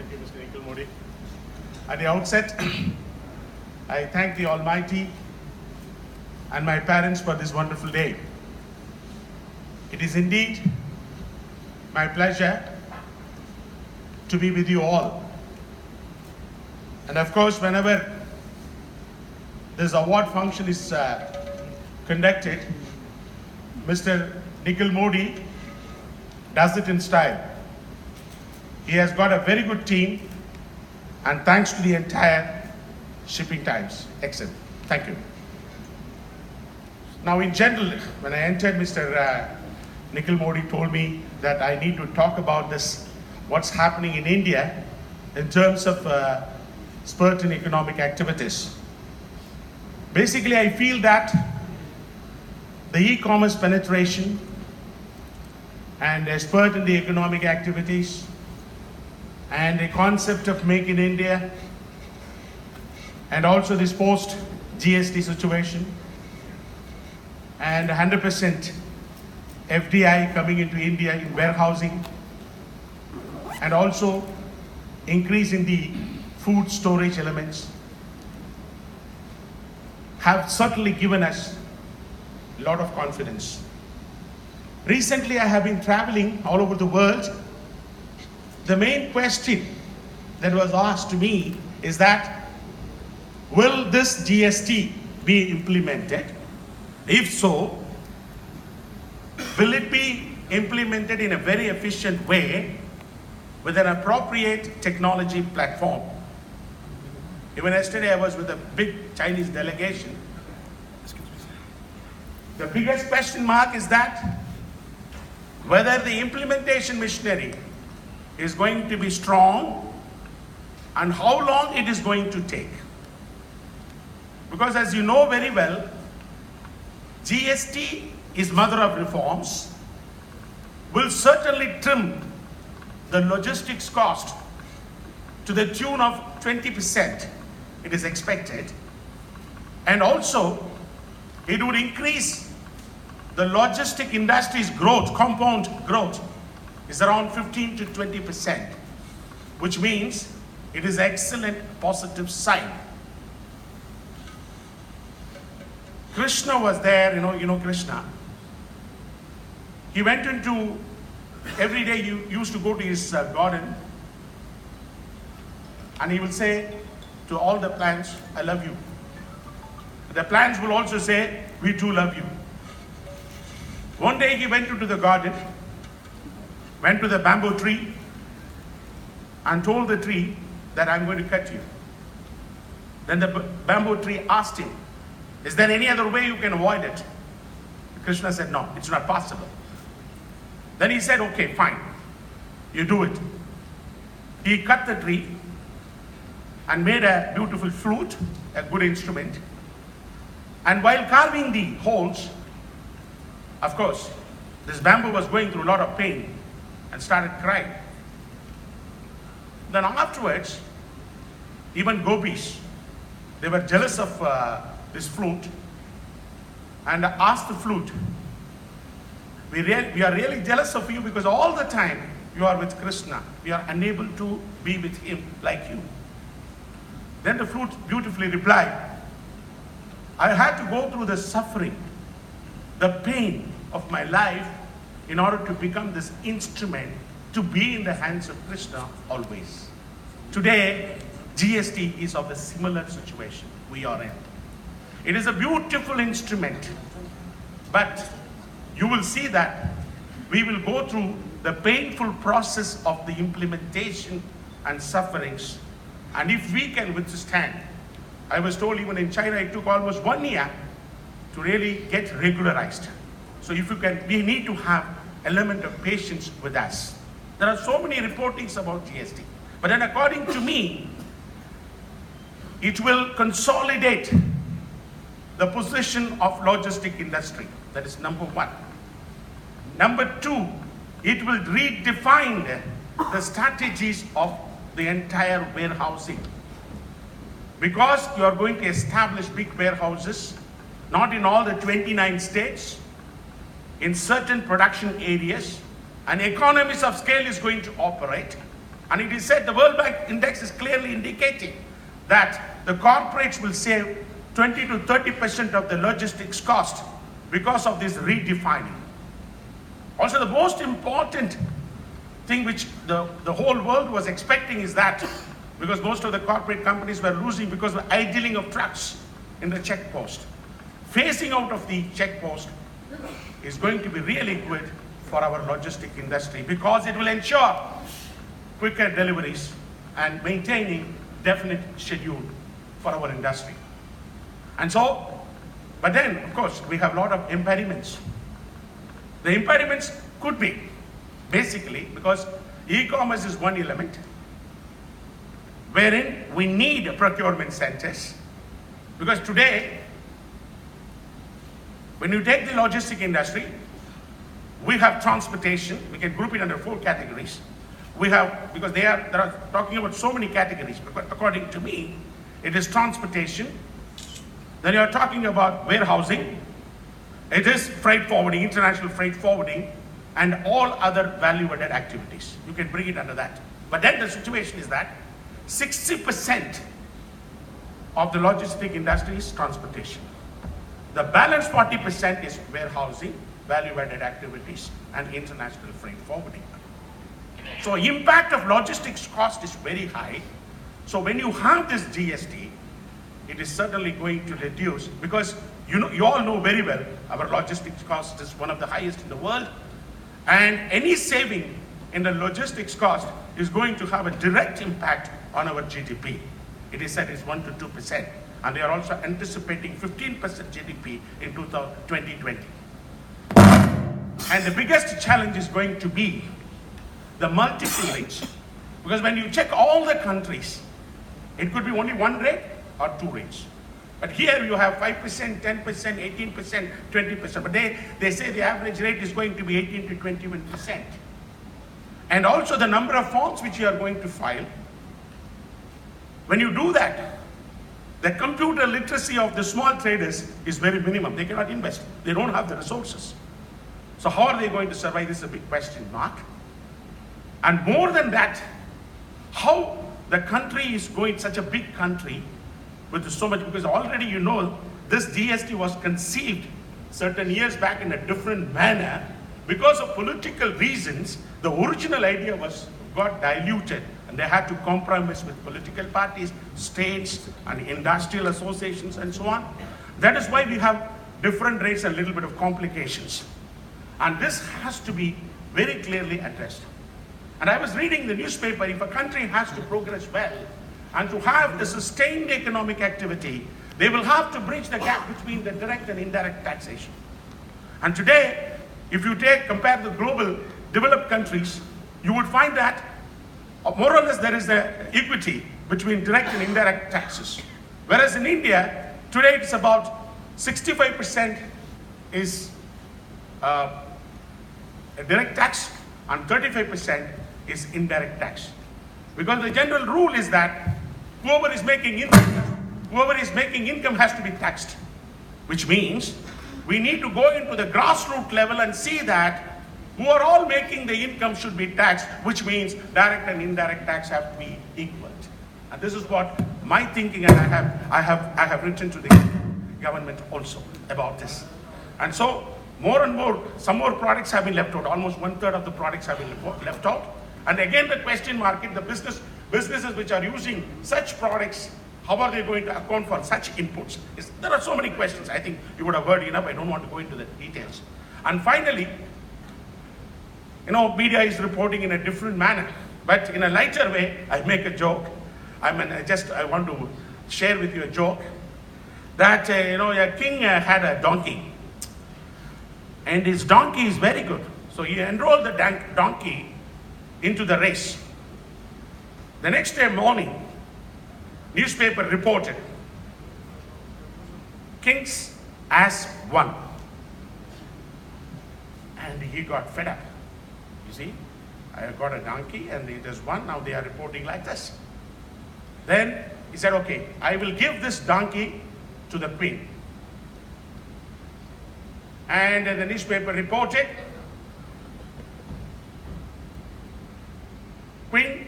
Thank you, Mr. Nikhil Modi. At the outset, I thank the Almighty and my parents for this wonderful day. It is indeed my pleasure to be with you all. And of course, whenever this award function is conducted, Mr. Nikhil Modi does it in style. He has got a very good team, and thanks to the entire Shipping Times EXIM. Thank you. Now, in general, when I entered, Mr. Nikhil Modi told me that I need to talk about this, what's happening in India in terms of spurt in economic activities. Basically, I feel that the e-commerce penetration and a spurt in the economic activities and the concept of Make in India and also this post-GST situation and 100% FDI coming into India in warehousing and also increase in the food storage elements have certainly given us a lot of confidence. Recently, I have been traveling all over the world. The main question that was asked to me is that, will this GST be implemented? If so, will it be implemented in a very efficient way with an appropriate technology platform? Even yesterday, I was with a big Chinese delegation. The biggest question mark is that whether the implementation machinery is going to be strong and how long it is going to take. Because as you know very well, GST is mother of reforms, will certainly trim the logistics cost to the tune of 20%, it is expected. And also, it would increase the logistic industry's growth, compound growth, is around 15 to 20%, which means it is an excellent positive sign. Krishna was there, you know Krishna. He went into, every day he used to go to his garden, and he will say to all the plants, I love you. The plants will also say, we too love you. One day he went into the garden, went to the bamboo tree and told the tree that I'm going to cut you. Then the bamboo tree asked him, is there any other way you can avoid it? Krishna said, no, it's not possible. Then he said, okay, fine, you do it. He cut the tree and made a beautiful flute, a good instrument. And while carving the holes, of course, this bamboo was going through a lot of pain and started crying. Then afterwards, even gopis, they were jealous of this flute and asked the flute, we are really jealous of you because all the time you are with Krishna. We are unable to be with him like you. Then the flute beautifully replied, I had to go through the suffering, the pain of my life in order to become this instrument to be in the hands of Krishna always. Today, GST is of a similar situation we are in. It is a beautiful instrument, but you will see that we will go through the painful process of the implementation and sufferings. And if we can withstand, I was told even in China it took almost 1 year to really get regularized. So if you can, we need to have element of patience with us. There are so many reportings about GST. But then according to me, it will consolidate the position of logistic industry. That is number one. Number two, it will redefine the strategies of the entire warehousing. Because you are going to establish big warehouses, not in all the 29 states, in certain production areas, and economies of scale is going to operate. And it is said, the World Bank Index is clearly indicating that the corporates will save 20 to 30% of the logistics cost because of this redefining. Also, the most important thing which the whole world was expecting is that, because most of the corporate companies were losing because of the idling of trucks in the check post. Phasing out of the check post is going to be really good for our logistic industry, because it will ensure quicker deliveries and maintaining definite schedule for our industry. And so, but then, of course, we have a lot of impediments. The impediments could be, basically, because e-commerce is one element, wherein we need procurement centers. Because today, when you take the logistic industry, we have transportation. We can group it under 4 categories. We have, because they are talking about so many categories, but according to me, it is transportation. Then you are talking about warehousing. It is freight forwarding, international freight forwarding, and all other value-added activities. You can bring it under that. But then the situation is that 60% of the logistic industry is transportation. The balance 40% is warehousing, value-added activities, and international freight forwarding. So impact of logistics cost is very high. So when you have this GST, it is certainly going to reduce, because you all know very well our logistics cost is one of the highest in the world, and any saving in the logistics cost is going to have a direct impact on our GDP. It is said it's 1 to 2%, and they are also anticipating 15% GDP in 2020. And the biggest challenge is going to be the multiple rates, because when you check all the countries, it could be only one rate or 2 rates. But here you have 5%, 10%, 18%, 20%. But they say the average rate is going to be 18 to 21%. And also the number of forms which you are going to file. When you do that, the computer literacy of the small traders is very minimum. They cannot invest. They don't have the resources. So how are they going to survive? This is a big question mark. And more than that, how the country is going, such a big country, with so much, because already you know this GST was conceived certain years back in a different manner. Because of political reasons, the original idea got diluted, and they had to compromise with political parties, states, and industrial associations, and so on. That is why we have different rates and a little bit of complications. And this has to be very clearly addressed. And I was reading the newspaper, if a country has to progress well, and to have a sustained economic activity, they will have to bridge the gap between the direct and indirect taxation. And today, if you compare the global developed countries, you would find that more or less there is an equity between direct and indirect taxes. Whereas in India, today it's about 65% is a direct tax and 35% is indirect tax. Because the general rule is that whoever is making income has to be taxed, which means we need to go into the grassroots level and see that who are all making the income should be taxed, which means direct and indirect tax have to be equal. And this is what my thinking, and I have written to the government also about this. And so more and more, some more products have been left out. Almost 1/3 of the products have been left out. And again, the question mark, the businesses which are using such products, how are they going to account for such inputs? There are so many questions. I think you would have heard enough. I don't want to go into the details. And finally, media is reporting in a different manner. But in a lighter way, I make a joke. I want to share with you a joke that, a king had a donkey. And his donkey is very good. So he enrolled the donkey into the race. The next day morning, newspaper reported, King's ass won. And he got fed up. You see, I got a donkey and it has won, now they are reporting like this. Then he said, okay, I will give this donkey to the queen. And the newspaper reported, Queen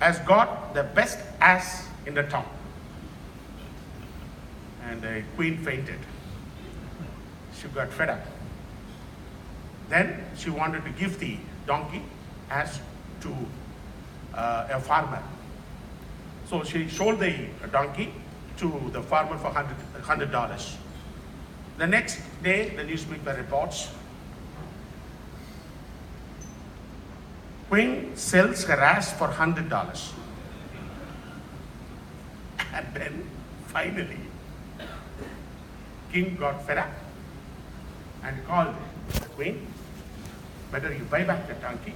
has got the best ass in the town. And the queen fainted. She got fed up. Then she wanted to give the donkey ass to a farmer. So she sold the donkey to the farmer for $100. The next day, the newspaper reports, queen sells her ass for $100. And then finally, king got fed up and called the queen, better you buy back the donkey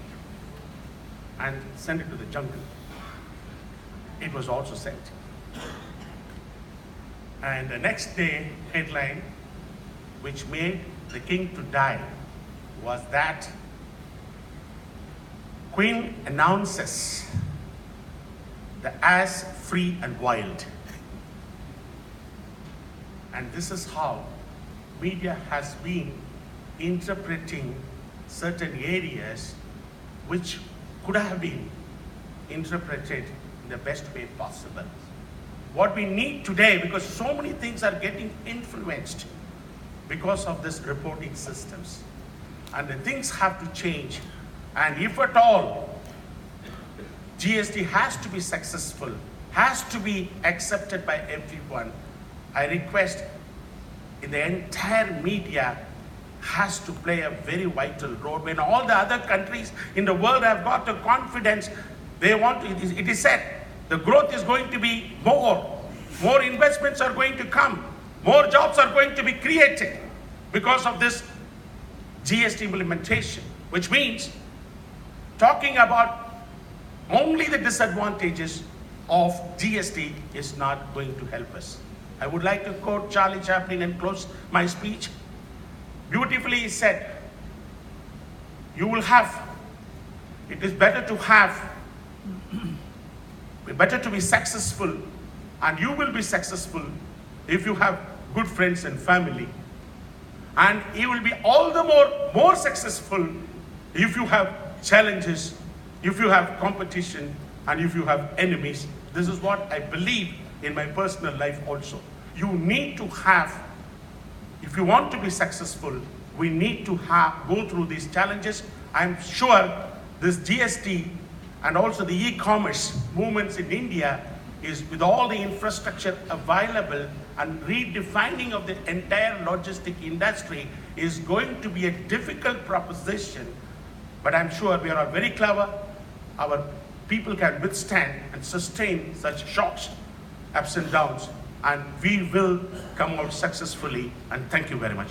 and send it to the jungle. It was also sent. And the next day headline, which made the king to die, was that queen announces the ass free and wild. And this is how media has been interpreting certain areas which could have been interpreted in the best way possible. What we need today, because so many things are getting influenced because of this reporting systems, and the things have to change. And if at all, GST has to be successful, has to be accepted by everyone, I request in the entire media has to play a very vital role. When all the other countries in the world have got the confidence, they want to, it is said, the growth is going to be more investments are going to come, more jobs are going to be created because of this GST implementation, which means talking about only the disadvantages of GST is not going to help us. I would like to quote Charlie Chaplin and close my speech. Beautifully he said, you will have, it is better to have, better to be successful, and you will be successful if you have good friends and family. And you will be all the more successful if you have challenges, if you have competition, and if you have enemies. This is what I believe in my personal life also. You need to have, if you want to be successful, we need to go through these challenges. I'm sure this GST and also the e-commerce movements in India is, with all the infrastructure available and redefining of the entire logistic industry, is going to be a difficult proposition. But I'm sure we are all very clever. Our people can withstand and sustain such shocks, ups and downs, and we will come out successfully. And thank you very much.